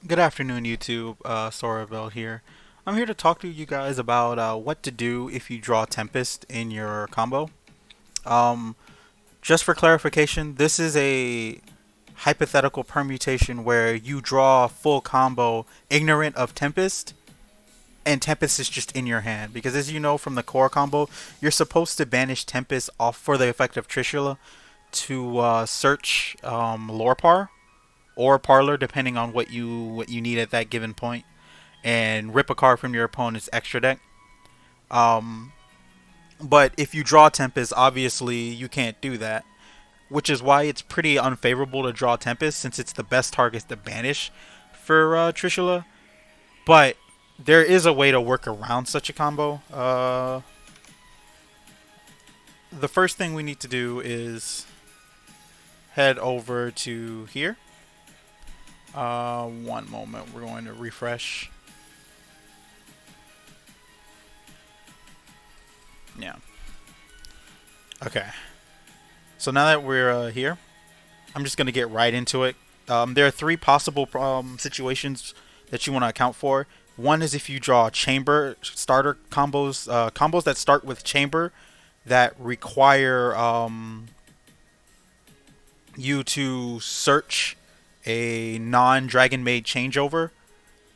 Good afternoon, YouTube. Soravel here. I'm here to talk to you guys about what to do if you draw Tempest in your combo. Um, just for clarification, this is a hypothetical permutation where you draw a full combo ignorant of Tempest, and Tempest is just in your hand. Because as you know from the core combo, you're supposed to banish Tempest off for the effect of Trishula to search Lorepar or Parlor, depending on what you need at that given point, and rip a card from your opponent's extra deck. Um, but if you draw Tempest, obviously you can't do that, which is why it's pretty unfavorable to draw Tempest since it's the best target to banish for Trishula. But there is a way to work around such a combo. The first thing we need to do is head over to here. One moment, we're going to refresh. Yeah. Okay. So now that we're here, I'm just going to get right into it. There are three possible situations that you want to account for. One is if you draw chamber starter combos, combos that start with chamber that require you to search a non-Dragon Maid changeover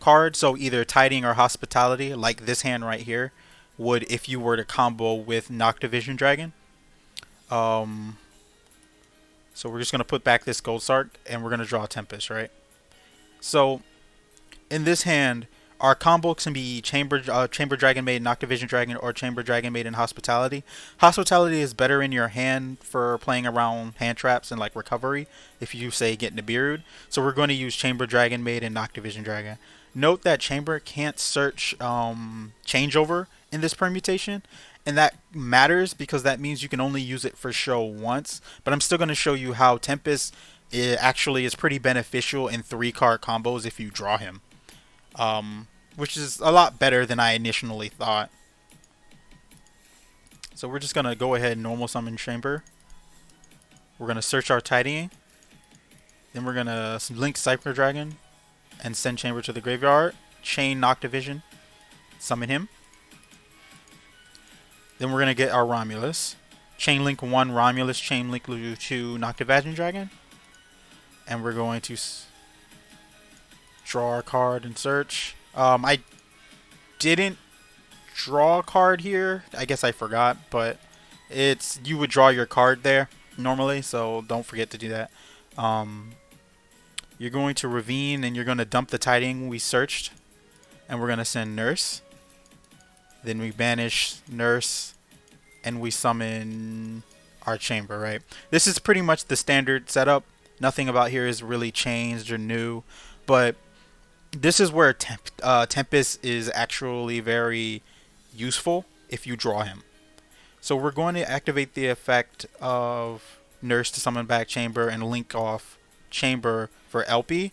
card. So either Tiding or Hospitality, like this hand right here, would if you were to combo with Noctivision Dragon. Um, so we're just going to put back this Gold Sark and we're going to draw Tempest, right? So in this hand, our combo can be Chamber Dragon Maid, Noctivision Dragon, or Chamber Dragon Maid and Hospitality. Hospitality is better in your hand for playing around hand traps and like recovery if you say get Nibiru'd. So we're going to use Chamber Dragon Maid and Noctivision Dragon. Note that Chamber can't search Changeover in this permutation, and that matters because that means you can only use it for show once. But I'm still going to show you how Tempest actually is pretty beneficial in 3-card combos if you draw him, which is a lot better than I initially thought. So we're just going to go ahead and normal summon Chamber. We're going to search our Tidying. Then we're going to link Cypher Dragon and send Chamber to the graveyard. Chain Noctivision. Summon him. Then we're going to get our Romulus. Chain link 1 Romulus, chain link 2 Noctivision Dragon. And we're going to draw our card and search. I didn't draw a card here. I guess I forgot, but it's you would draw your card there normally, so don't forget to do that. You're going to Ravine and you're going to dump the Tiding we searched, and we're going to send Nurse. Then we banish Nurse and we summon our Chamber, right? This is pretty much the standard setup. Nothing about here is really changed or new, but this is where Tempest is actually very useful if you draw him. So we're going to activate the effect of Nurse to summon back Chamber and link off Chamber for LP.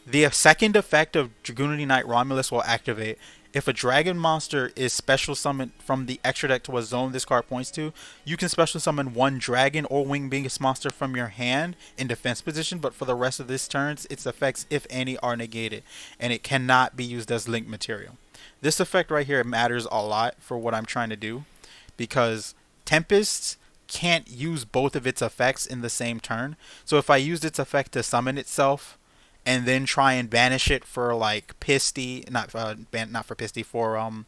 The second effect of Dragoonity Knight Romulus will activate. If a dragon monster is special summoned from the extra deck to a zone this card points to, you can special summon one dragon or winged beast monster from your hand in defense position, but for the rest of this turns, its effects, if any, are negated, and it cannot be used as link material. This effect right here matters a lot for what I'm trying to do, because Tempest can't use both of its effects in the same turn. So if I used its effect to summon itself, and then try and banish it for like Pisty, not for Pisty, for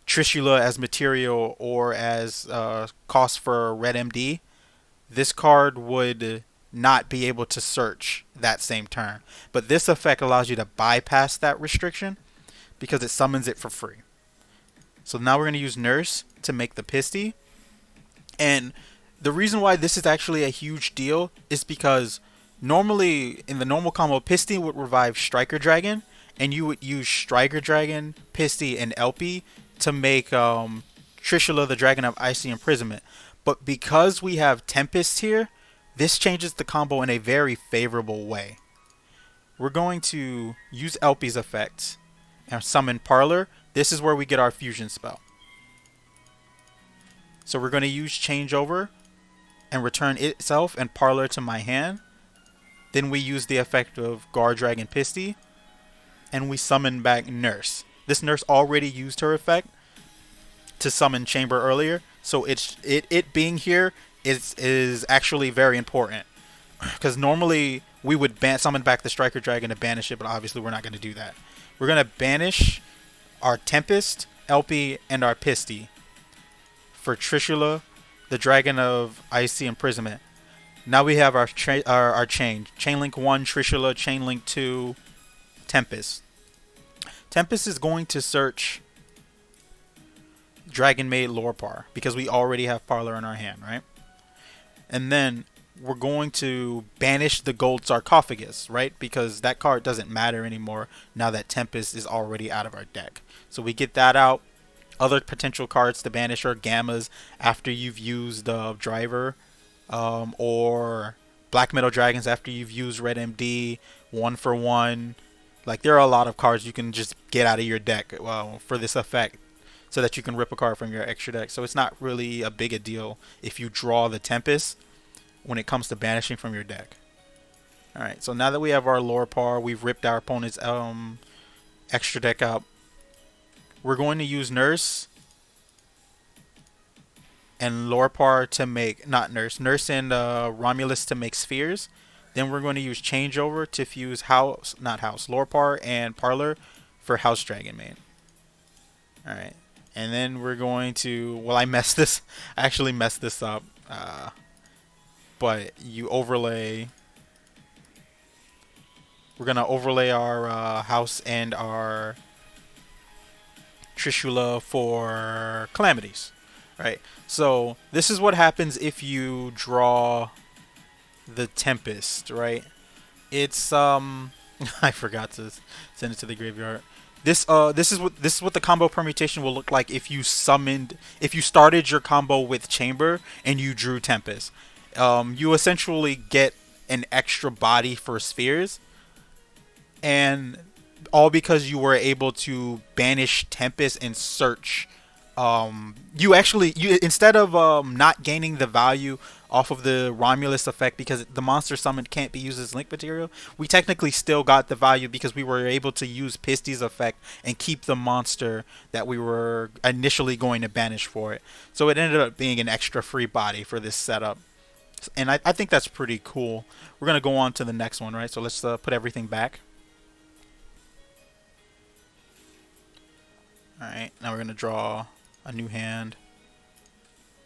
Trishula as material or as cost for Red MD, this card would not be able to search that same turn. But this effect allows you to bypass that restriction because it summons it for free. So now we're going to use Nurse to make the Pisty. And the reason why this is actually a huge deal is because normally in the normal combo, Pisty would revive Striker Dragon, and you would use Striker Dragon, Pisty, and LP to make Trishula the Dragon of Icy Imprisonment. But because we have Tempest here, this changes the combo in a very favorable way. We're going to use LP's effect and summon Parlor. This is where we get our fusion spell. So we're going to use Changeover and return itself and Parlor to my hand. Then we use the effect of Guard Dragon Pisty. and we summon back Nurse. This Nurse already used her effect to summon Chamber earlier, so it being here is actually very important, because normally we would summon back the Striker Dragon to banish it, but obviously we're not going to do that. We're going to banish our Tempest, LP, and our Pisty for Trishula, the Dragon of Icy Imprisonment. Now we have our Chainlink 1, Trishula, Chainlink 2, Tempest. Tempest is going to search Dragon Maid Lorepar because we already have Parlor in our hand, right? And then we're going to banish the Gold Sarcophagus, right? Because that card doesn't matter anymore now that Tempest is already out of our deck. So we get that out. Other potential cards to banish are Gammas after you've used Driver, or Black Metal Dragons after you've used Red MD, 1-for-1. Like, there are a lot of cards you can just get out of your deck for this effect, so that you can rip a card from your extra deck. So it's not really a big a deal if you draw the Tempest when it comes to banishing from your deck. Alright, so now that we have our Lorepar, we've ripped our opponent's extra deck up. We're going to use Nurse and Lorepar to make, Nurse and Romulus to make spheres. Then we're going to use Changeover to fuse Lorepar and Parlor for House Dragon Maid. Alright. And then we're going to, well, I actually messed this up. But you overlay, we're going to overlay our House and our Trishula for Calamities. Right? So this is what happens if you draw the Tempest, right? It's I forgot to send it to the graveyard. This is what the combo permutation will look like if you started your combo with Chamber and you drew Tempest. You essentially get an extra body for spheres, and all because you were able to banish Tempest and search. You instead of not gaining the value off of the Romulus effect because the monster summoned can't be used as link material, we technically still got the value because we were able to use Pisty's effect and keep the monster that we were initially going to banish for it. So it ended up being an extra free body for this setup, and I think that's pretty cool. We're gonna go on to the next one, right? So let's put everything back. Alright, now we're gonna draw a new hand.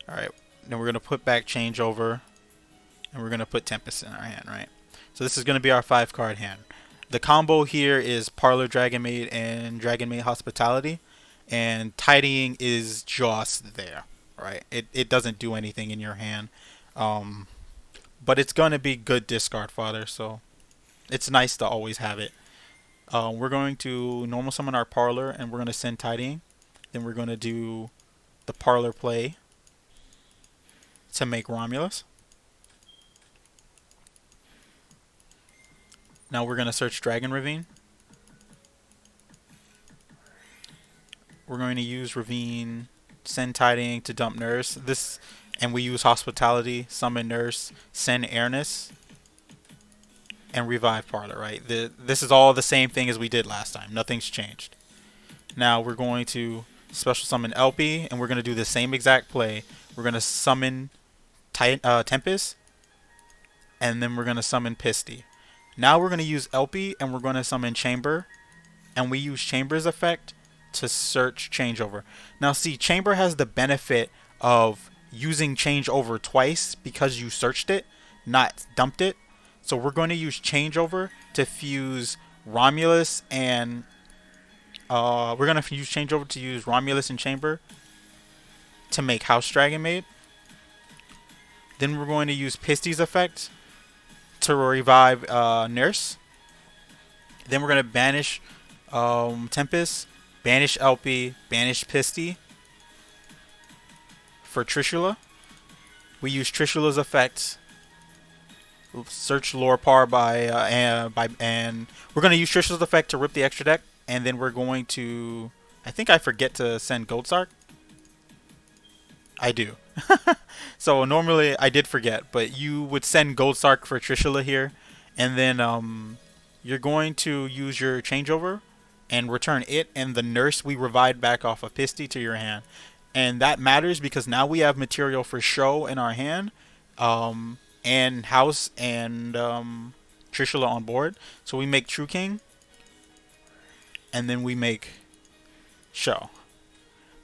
Alright, then we're going to put back Changeover, and we're going to put Tempest in our hand, right? So this is going to be our 5-card hand. The combo here is Parlor Dragon Maid and Dragon Maid Hospitality, and tidying is just there, right? It doesn't do anything in your hand, but it's going to be good discard fodder, so it's nice to always have it. We're going to normal summon our Parlor, and we're going to send tidying. Then we're going to do the Parlor play to make Romulus. Now we're going to search Dragon Ravine. We're going to use Ravine, send tidying to dump Nurse. And we use Hospitality, summon Nurse, send Airness, and revive Parlor, right? This is all the same thing as we did last time. Nothing's changed. Now we're going to special summon LP, and we're going to do the same exact play. We're going to summon Tempest, and then we're going to summon Pisty. Now we're going to use LP, and we're going to summon Chamber, and we use Chamber's effect to search Changeover. Now see, Chamber has the benefit of using Changeover twice because you searched it, not dumped it. So we're going to use Changeover to fuse Romulus and we're going to use Changeover to use Romulus and Chamber to make House Dragon Maid. Then we're going to use Pisty's effect to revive Nurse. Then we're going to banish Tempest, banish LP, banish Pisty for Trishula. We use Trishula's effect, search Lorepar and we're going to use Trishula's effect to rip the extra deck, and then we're going to, I think I forget to send Goldsark. I do. So normally I did forget, but you would send Goldsark for Trishula here, and then you're going to use your Changeover and return it and the nurse we revived back off of Pisty to your hand. And that matters because now we have material for show in our hand, and house and Trishula on board. So we make True King, and then we make show.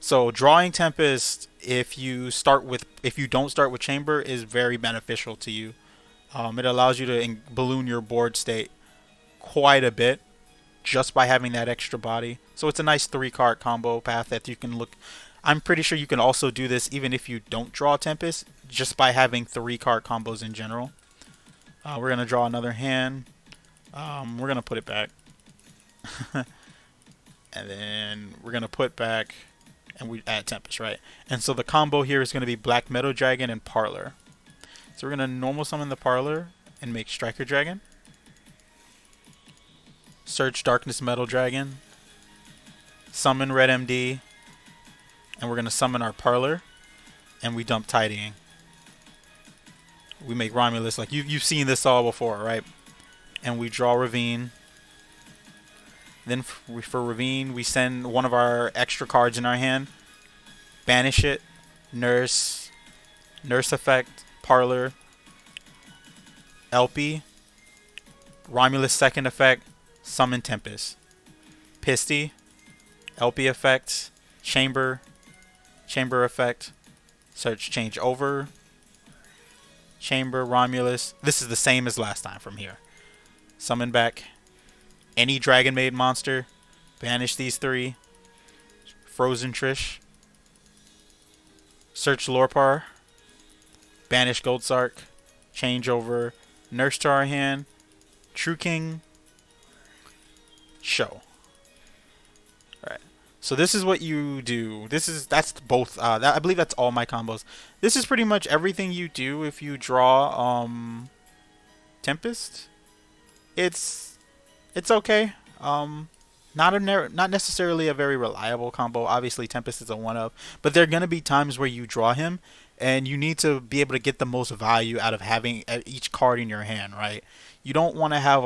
So drawing Tempest, if you don't start with Chamber, is very beneficial to you. It allows you to balloon your board state quite a bit just by having that extra body. So it's a nice 3-card combo path that you can look. I'm pretty sure you can also do this even if you don't draw Tempest, just by having 3-card combos in general. We're going to draw another hand. We're going to put it back. And then we're going to put back, and we add Tempest, right? And so the combo here is going to be Black Meadow Dragon and Parlor. So we're going to normal summon the Parlor and make Striker Dragon. Search Darkness Metal Dragon. Summon Red MD. And we're going to summon our Parlor. And we dump Tidying. We make Romulus. Like you've seen this all before, right? And we draw Ravine. Then for Ravine, we send one of our extra cards in our hand. Banish it. Nurse. Nurse effect. Parlor. LP. Romulus second effect. Summon Tempest. Pisty. LP effect. Chamber. Chamber effect. Search change over. Chamber, Romulus. This is the same as last time from here. Summon back any Dragon Maid monster. Banish these 3. Frozen Trish. Search Lorpar. Banish Goldsark. Change over. Nurse to our hand. True King. Show. Alright. So this is what you do. That's both. I believe that's all my combos. This is pretty much everything you do if you draw Tempest. It's okay. Not necessarily a very reliable combo. Obviously, Tempest is a one-of, but there are gonna be times where you draw him, and you need to be able to get the most value out of having each card in your hand, right? You don't want to have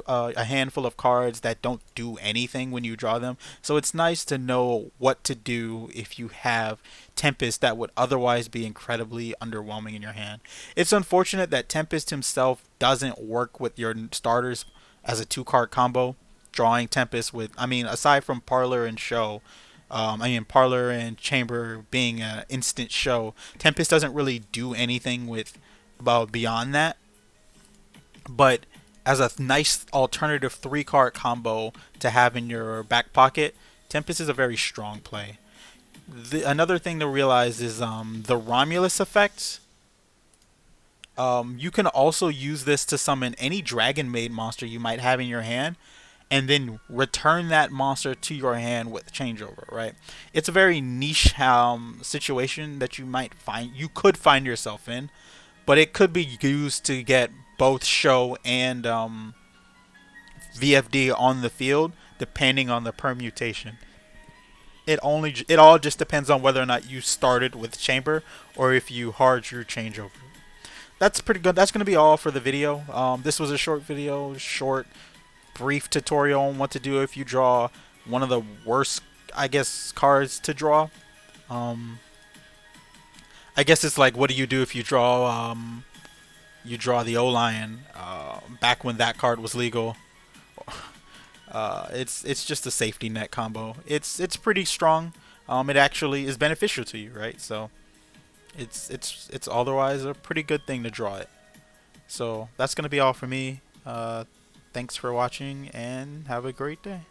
a handful of cards that don't do anything when you draw them. So it's nice to know what to do if you have Tempest that would otherwise be incredibly underwhelming in your hand. It's unfortunate that Tempest himself doesn't work with your starters as a 2-card combo. Drawing Tempest with, aside from Parlor and Show, Parlor and Chamber being an instant show, Tempest doesn't really do anything beyond that. But as a nice alternative 3-card combo to have in your back pocket, Tempest is a very strong play. Another thing to realize is the Romulus effect. You can also use this to summon any Dragon Maid monster you might have in your hand, and then return that monster to your hand with changeover, right? It's a very niche situation that you could find yourself in, but it could be used to get both show and VFD on the field, depending on the permutation. It all just depends on whether or not you started with Chamber or if you hard drew changeover. That's pretty good. That's going to be all for the video. This was a short video, brief tutorial on what to do if you draw one of the worst, cards to draw. I guess it's like, what do you do if you draw the O-Lion back when that card was legal? It's just a safety net combo. It's pretty strong. It actually is beneficial to you, right? So it's otherwise a pretty good thing to draw it. So that's gonna be all for me. Thanks for watching and have a great day.